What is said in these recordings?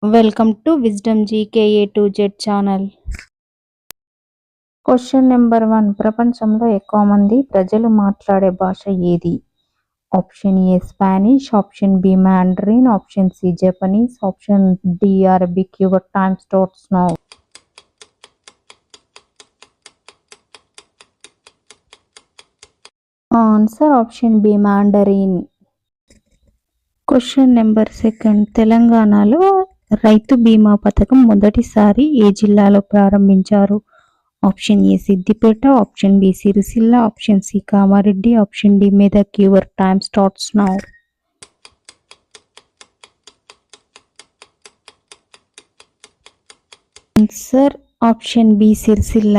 Welcome to Wisdom GK A to Z channel. Question number 1. ప్రపంచంలో ఎక్కువ మంది ప్రజలు మాట్లాడే భాష ఏది? Option A Spanish, option B Mandarin, option C Japanese, option D Arabic. Your time starts now. Answer option B Mandarin. Question number 2. తెలంగాణలో రైతు బీమా పథకం మొదటిసారి ఏ జిల్లాలో ప్రారంభించారు? Option A Siddipet, option B Sircilla, option C Kamareddy, option D Medak. Your time starts now. Answer option B Sircilla.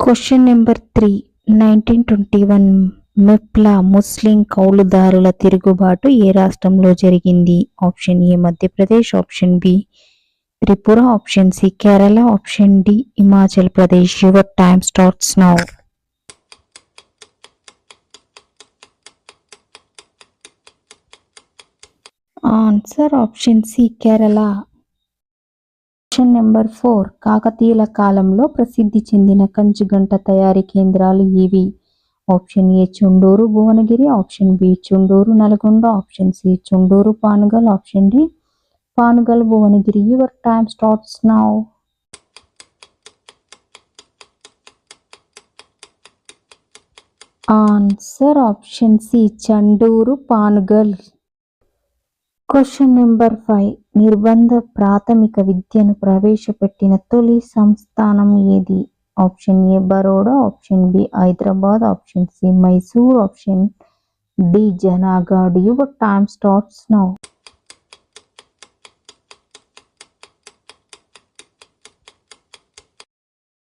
Question number 3. 1921 మెప్లా ముస్లిం కౌలుదారుల తిరుగుబాటు ఏ రాష్ట్రంలో జరిగింది? Option A Madhya Pradesh, option B Tripura, option C Kerala, option D Himachal Pradesh. Your time starts now. Answer option C Kerala. Question number 4. కాకతీయుల కాలంలో ప్రసిద్ధి చెందిన కంచుగంట తయారీ కేంద్రాలు ఏవి? Option A Chundur Bhuvanagiri, option B Chundur Nalgonda, option C Chundur Panugal, option D Panugal Bhuvanagiri. Your time starts now. Answer option C Chandur Panugal. Question number 5. నిర్బంధ ప్రాథమిక విద్యను ప్రవేశపెట్టిన తొలి సంస్థానం ఏది? Option A Baroda, option B Hyderabad, option C Mysore, option D Junagadh. Your time starts now.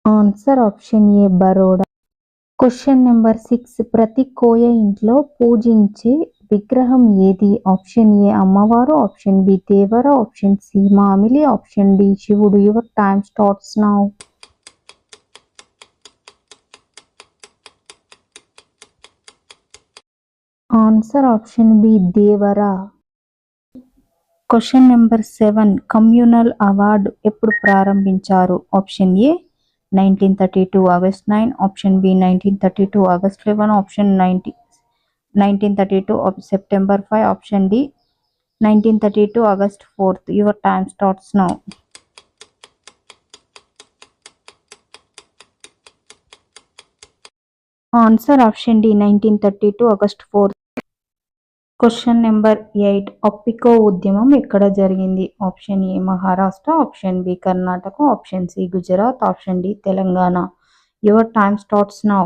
Answer option A Baroda. Question number 6. ప్రతి కోయ ఇంట్లో పూజించే విగ్రహం ఏది? ఆప్షన్ ఏ అమ్మవారు, ఆప్షన్ బి దేవర, ఆప్షన్ సి మామిలి, ఆప్షన్ డి శివుడు. Your time starts now. Answer option B దేవర. Question number 7. కమ్యూనల్ అవార్డు ఎప్పుడు ప్రారంభించారు? Option A 1932 August 9, option B 1932 August 11, option 1932 September 5, option D 1932 August 4. Your time starts now. Answer option D 1932 August 4. Question number 8. Appiko ఉద్యమం ఎక్కడ జరిగింది? Option A Maharashtra, option B Karnataka, option C Gujarat, option D Telangana. Your time starts now.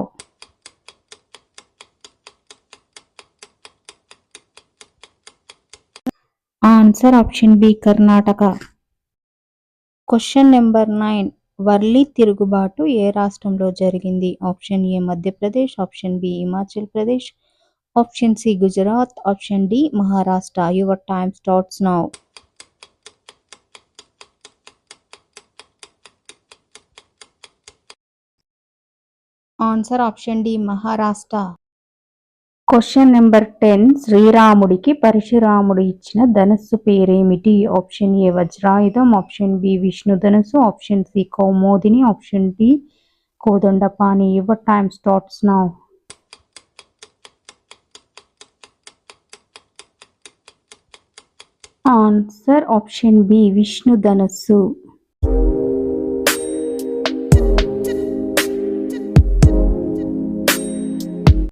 Answer option B Karnataka. Question number 9. Warli తిరుగుబాటు ఏ రాష్ట్రంలో జరిగింది? Option A Madhya Pradesh, option B Himachal Pradesh, option C Gujarat, option D Maharashtra. Your time starts now. Answer option D Maharashtra. Question number 10. శ్రీరాముడికి పరశురాముడు ఇచ్చిన ధనస్సు పేరేమిటి? Option A Vajrayudham, option B Vishnu Dhanus, option C Kaumodini, option D Kodandapani. Your time starts now. Answer option B Vishnu ధనస్సు.